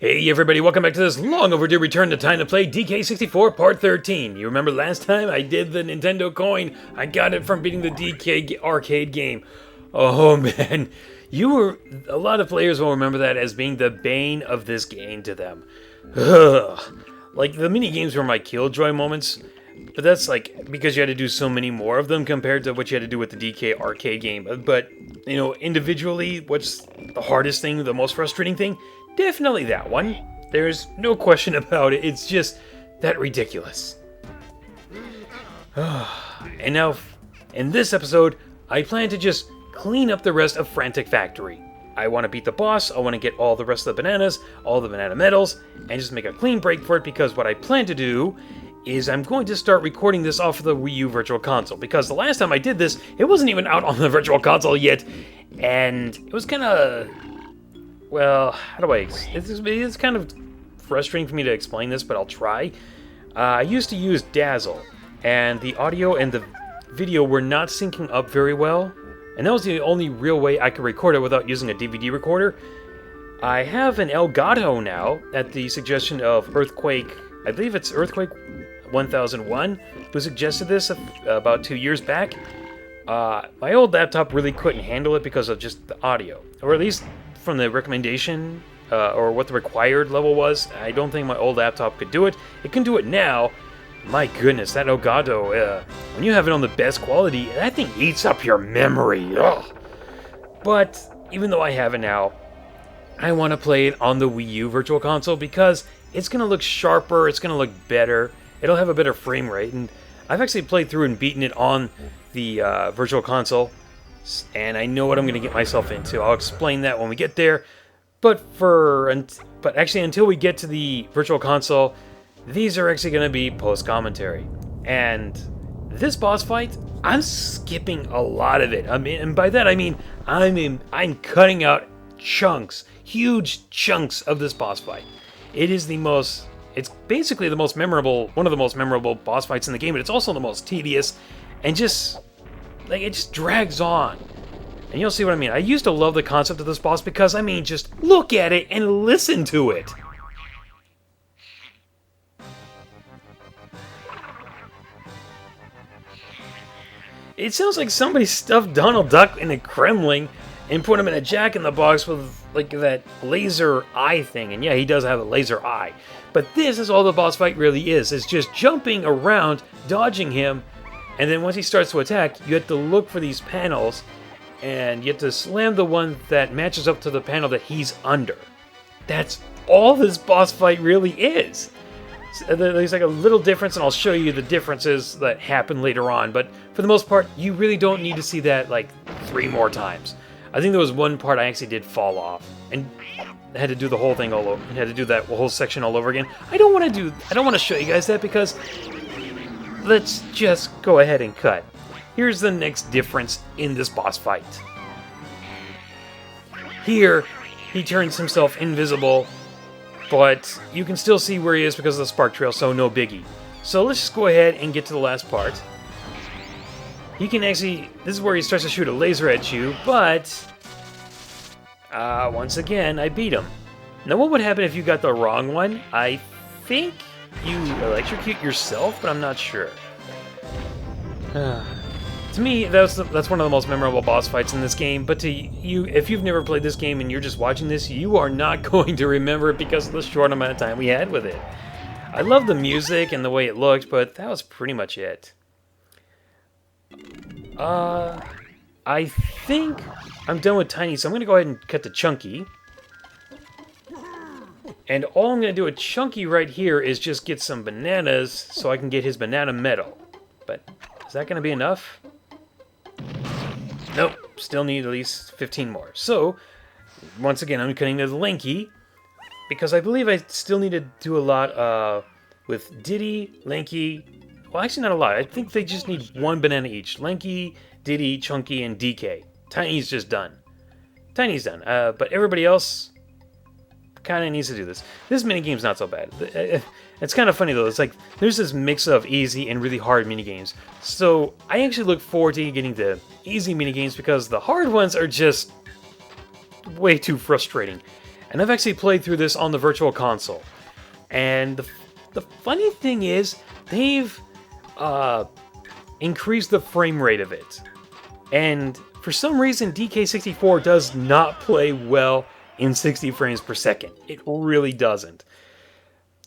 Hey everybody, welcome back to this long overdue return to Time to Play DK64 Part 13. You remember last time I did the Nintendo coin? I got it from beating the DK arcade game. Oh man, a lot of players will remember that as being the bane of this game to them. Ugh. Like, the mini games were my killjoy moments, but that's like because you had to do so many more of them compared to what you had to do with the DK arcade game. But, you know, individually, what's the hardest thing, the most frustrating thing? Definitely that one. There's no question about it. It's just that ridiculous. And now, in this episode, I plan to just clean up the rest of Frantic Factory. I want to beat the boss, I want to get all the rest of the bananas, all the banana medals, and just make a clean break for it, because what I plan to do is I'm going to start recording this off of the Wii U Virtual Console, because the last time I did this, it wasn't even out on the Virtual Console yet, and it was kind of... Well, how do I... It's kind of frustrating for me to explain this, but I'll try. I used to use Dazzle, and the audio and the video were not syncing up very well, and that was the only real way I could record it without using a DVD recorder. I have an Elgato now, at the suggestion of Earthquake... I believe it's Earthquake 1001, who suggested this about 2 years back. My old laptop really couldn't handle it because of just the audio, or at least from the recommendation, or what the required level was. I don't think my old laptop could do it. It can do it now. My goodness, that Elgato, when you have it on the best quality, that thing eats up your memory. Ugh. But even though I have it now, I want to play it on the Wii U Virtual Console because it's going to look sharper, it's going to look better, it'll have a better frame rate, and I've actually played through and beaten it on the Virtual Console, and I know what I'm going to get myself into. I'll explain that when we get there. But actually, until we get to the Virtual Console, these are actually going to be post-commentary. And this boss fight, I'm skipping a lot of it. I mean, and by that I mean I'm cutting out chunks, huge chunks of this boss fight. It's basically the most memorable, one of the most memorable boss fights in the game, but it's also the most tedious, and it just drags on. And you'll see what I mean. I used to love the concept of this boss because, I mean, just look at it and listen to it. It sounds like somebody stuffed Donald Duck in a Kremling and put him in a Jack-in-the-Box with, like, that laser eye thing. And yeah, he does have a laser eye. But this is all the boss fight really is. It's just jumping around, dodging him, and then once he starts to attack, you have to look for these panels, and you have to slam the one that matches up to the panel that he's under. That's all this boss fight really is. There's like a little difference, and I'll show you the differences that happen later on, but for the most part, you really don't need to see that like 3 more times. I think there was one part I actually did fall off, and had to do the whole thing all over, and had to do that whole section all over again. I don't want to show you guys that because let's just go ahead and cut. Here's the next difference in this boss fight. Here, he turns himself invisible, but you can still see where he is because of the spark trail, so no biggie. So let's just go ahead and get to the last part. He can actually... This is where he starts to shoot a laser at you, but... once again, I beat him. Now, what would happen if you got the wrong one? I think you electrocute yourself, but I'm not sure. To me, that's one of the most memorable boss fights in this game, but to you, if you've never played this game and you're just watching this, you are not going to remember it because of the short amount of time we had with it. I love the music and the way it looked, but that was pretty much it. I think I'm done with Tiny, so I'm going to go ahead and cut to Chunky. And all I'm going to do with Chunky right here is just get some bananas so I can get his banana medal. But is that going to be enough? Nope, still need at least 15 more. So, once again, I'm cutting to Lanky, because I believe I still need to do a lot with Diddy, Lanky. Well, actually not a lot. I think they just need 1 banana each. Lanky, Diddy, Chunky, and DK. Tiny's just done. Tiny's done. But everybody else kind of needs to do this. This minigame's not so bad. It's kind of funny, though. It's like, there's this mix of easy and really hard minigames. So, I actually look forward to getting the easy minigames because the hard ones are just way too frustrating. And I've actually played through this on the Virtual Console. And the funny thing is, they've increased the frame rate of it. And for some reason, DK64 does not play well in 60 frames per second. It really doesn't.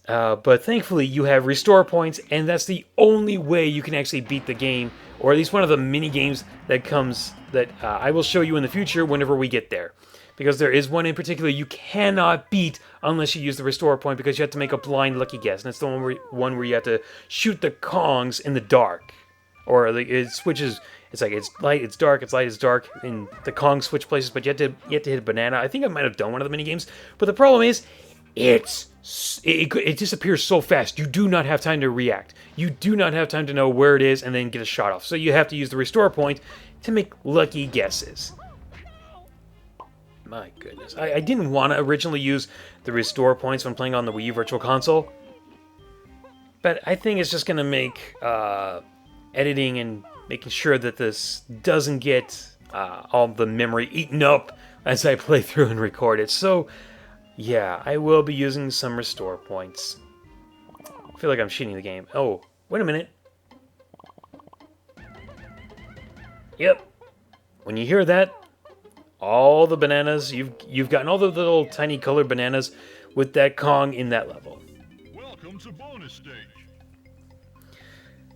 But thankfully, you have restore points, and that's the only way you can actually beat the game, or at least one of the mini games that comes that I will show you in the future whenever we get there. Because there is one in particular you cannot beat unless you use the restore point, because you have to make a blind lucky guess, and it's the one where you have to shoot the Kongs in the dark, or it switches. It's like it's light, it's dark, it's light, it's dark, and the Kongs switch places, but you have to hit a banana. I think I might have done one of the mini games, but the problem is, it disappears so fast. You do not have time to react. You do not have time to know where it is and then get a shot off. So you have to use the restore point to make lucky guesses. My goodness. I didn't want to originally use the restore points when playing on the Wii U Virtual Console, but I think it's just going to make editing and making sure that this doesn't get all the memory eaten up as I play through and record it. So, yeah, I will be using some restore points. I feel like I'm cheating the game. Oh, wait a minute. Yep. When you hear that, all the bananas, you've gotten all the little tiny colored bananas with that Kong in that level. Welcome to bonus stage.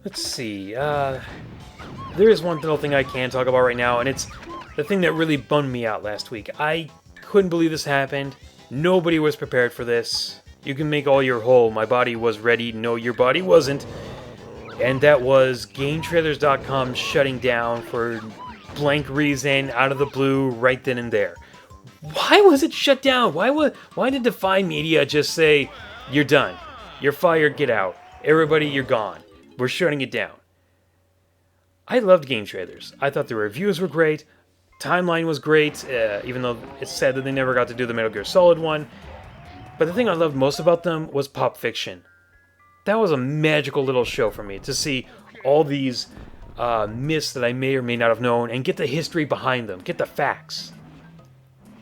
Let's see, there is one little thing I can talk about right now, and it's the thing that really bummed me out last week. I couldn't believe this happened. Nobody was prepared for this. You can make all your whole, my body was ready, no, your body wasn't. And that was GameTrailers.com shutting down for blank reason, out of the blue, right then and there. Why was it shut down? Why did Defy Media just say, you're done, you're fired, get out, everybody, you're gone, we're shutting it down? I loved Game Trailers. I thought the reviews were great, timeline was great, even though it's sad that they never got to do the Metal Gear Solid one. But the thing I loved most about them was Pop Fiction. That was a magical little show for me, to see all these myths that I may or may not have known, and get the history behind them, get the facts.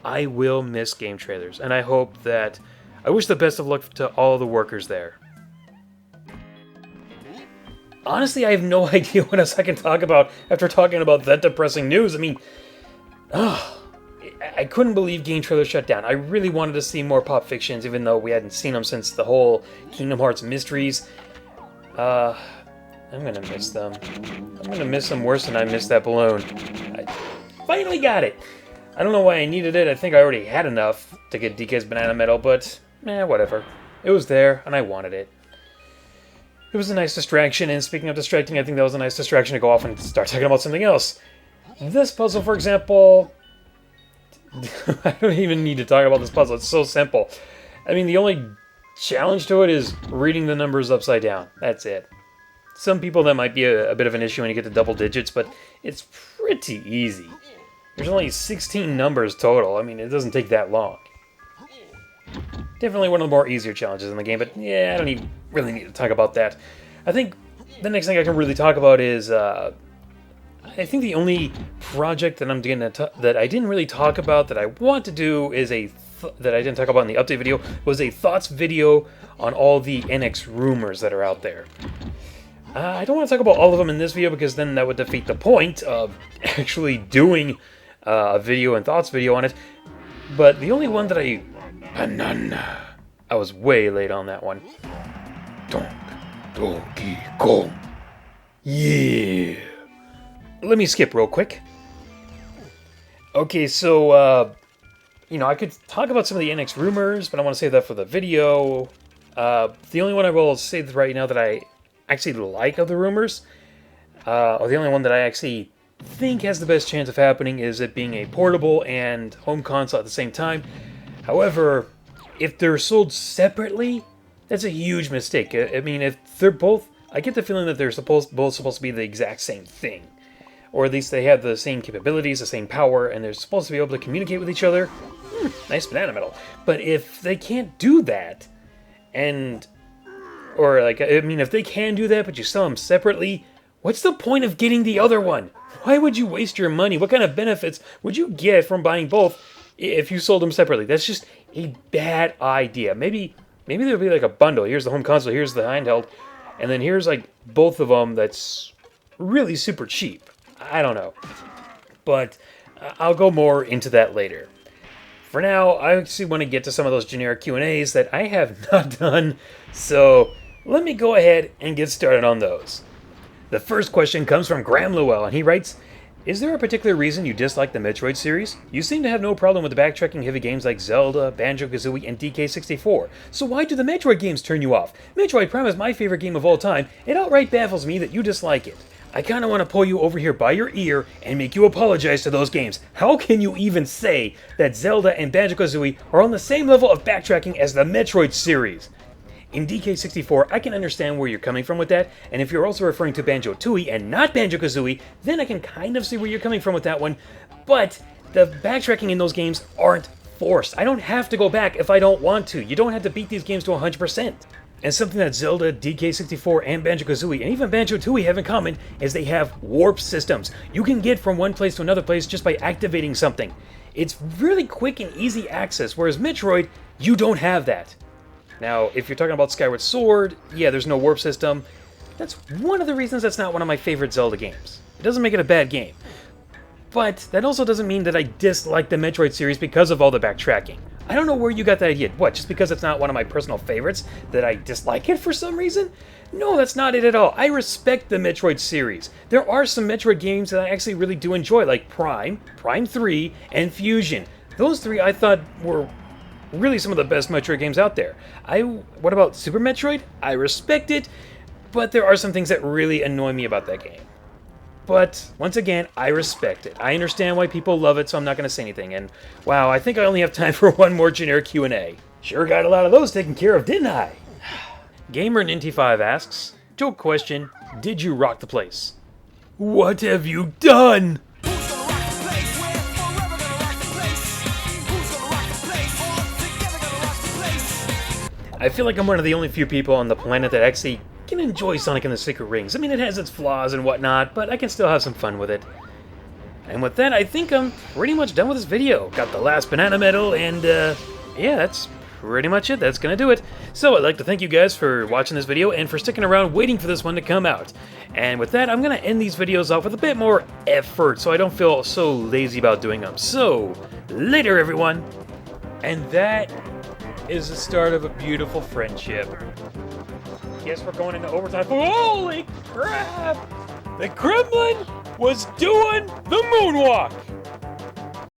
I will miss Game Trailers, and I hope that... I wish the best of luck to all the workers there. Honestly, I have no idea what else I can talk about after talking about that depressing news. I mean, I couldn't believe Game Trailers shut down. I really wanted to see more Pop Fictions, even though we hadn't seen them since the whole Kingdom Hearts Mysteries. I'm gonna miss them. I'm gonna miss them worse than I missed that balloon. I finally got it! I don't know why I needed it. I think I already had enough to get DK's Banana Medal, but whatever. It was there, and I wanted it. It was a nice distraction, and speaking of distracting, I think that was a nice distraction to go off and start talking about something else. This puzzle, for example... I don't even need to talk about this puzzle, it's so simple. I mean, the only challenge to it is reading the numbers upside down. That's it. Some people that might be a bit of an issue when you get to double digits, but it's pretty easy. There's only 16 numbers total. I mean, it doesn't take that long. Definitely one of the more easier challenges in the game, but yeah, I don't really need to talk about that. I think the next thing I can really talk about is, I think the only project that that I didn't really talk about that I want to do is that I didn't talk about in the update video, was a thoughts video on all the NX rumors that are out there. I don't want to talk about all of them in this video because then that would defeat the point of actually doing a video and thoughts video on it. But the only one that I was way late on that one. Donkey Kong. Yeah. Let me skip real quick. Okay, so, I could talk about some of the NX rumors, but I want to save that for the video. The only one I will say right now that I actually like of the rumors, or the only one that I actually think has the best chance of happening, is it being a portable and home console at the same time. However, if they're sold separately, that's a huge mistake. I mean, if they're both... I get the feeling that they're both supposed to be the exact same thing. Or at least they have the same capabilities, the same power, and they're supposed to be able to communicate with each other. Nice banana medal. But if they can't do that, if they can do that, but you sell them separately, what's the point of getting the other one? Why would you waste your money? What kind of benefits would you get from buying both if you sold them separately? That's just a bad idea. Maybe there'll be like a bundle. Here's the home console, here's the handheld, and then here's like both of them that's really super cheap. I don't know. But I'll go more into that later. For now, I actually want to get to some of those generic Q&As that I have not done, so let me go ahead and get started on those. The first question comes from Graham Llewell, and he writes, is there a particular reason you dislike the Metroid series? You seem to have no problem with the backtracking heavy games like Zelda, Banjo-Kazooie, and DK64, so why do the Metroid games turn you off? Metroid Prime is my favorite game of all time. It outright baffles me that you dislike it. I kinda want to pull you over here by your ear and make you apologize to those games. How can you even say that Zelda and Banjo-Kazooie are on the same level of backtracking as the Metroid series? In DK64, I can understand where you're coming from with that, and if you're also referring to Banjo-Tooie and not Banjo-Kazooie, then I can kind of see where you're coming from with that one, but the backtracking in those games aren't forced. I don't have to go back if I don't want to. You don't have to beat these games to 100%. And something that Zelda, DK64, and Banjo-Kazooie, and even Banjo-Tooie have in common is they have warp systems. You can get from one place to another place just by activating something. It's really quick and easy access, whereas Metroid, you don't have that. Now, if you're talking about Skyward Sword, yeah, there's no warp system. That's one of the reasons that's not one of my favorite Zelda games. It doesn't make it a bad game. But that also doesn't mean that I dislike the Metroid series because of all the backtracking. I don't know where you got that idea. What, just because it's not one of my personal favorites, that I dislike it for some reason? No, that's not it at all. I respect the Metroid series. There are some Metroid games that I actually really do enjoy, like Prime, Prime 3, and Fusion. Those three I thought were really some of the best Metroid games out there. What about Super Metroid? I respect it, but there are some things that really annoy me about that game. But, once again, I respect it. I understand why people love it, so I'm not going to say anything. And, wow, I think I only have time for one more generic Q&A. Sure got a lot of those taken care of, didn't I? Gamer95 asks, joke question, did you rock the place? What have you done? I feel like I'm one of the only few people on the planet that actually can enjoy Sonic and the Secret Rings. I mean, it has its flaws and whatnot, but I can still have some fun with it. And with that, I think I'm pretty much done with this video. Got the last banana medal, and yeah, that's pretty much it. That's gonna do it. So I'd like to thank you guys for watching this video and for sticking around waiting for this one to come out. And with that, I'm gonna end these videos off with a bit more effort so I don't feel so lazy about doing them. So, later everyone! And that is the start of a beautiful friendship. Guess we're going into overtime. Holy crap! The Kremlin was doing the moonwalk!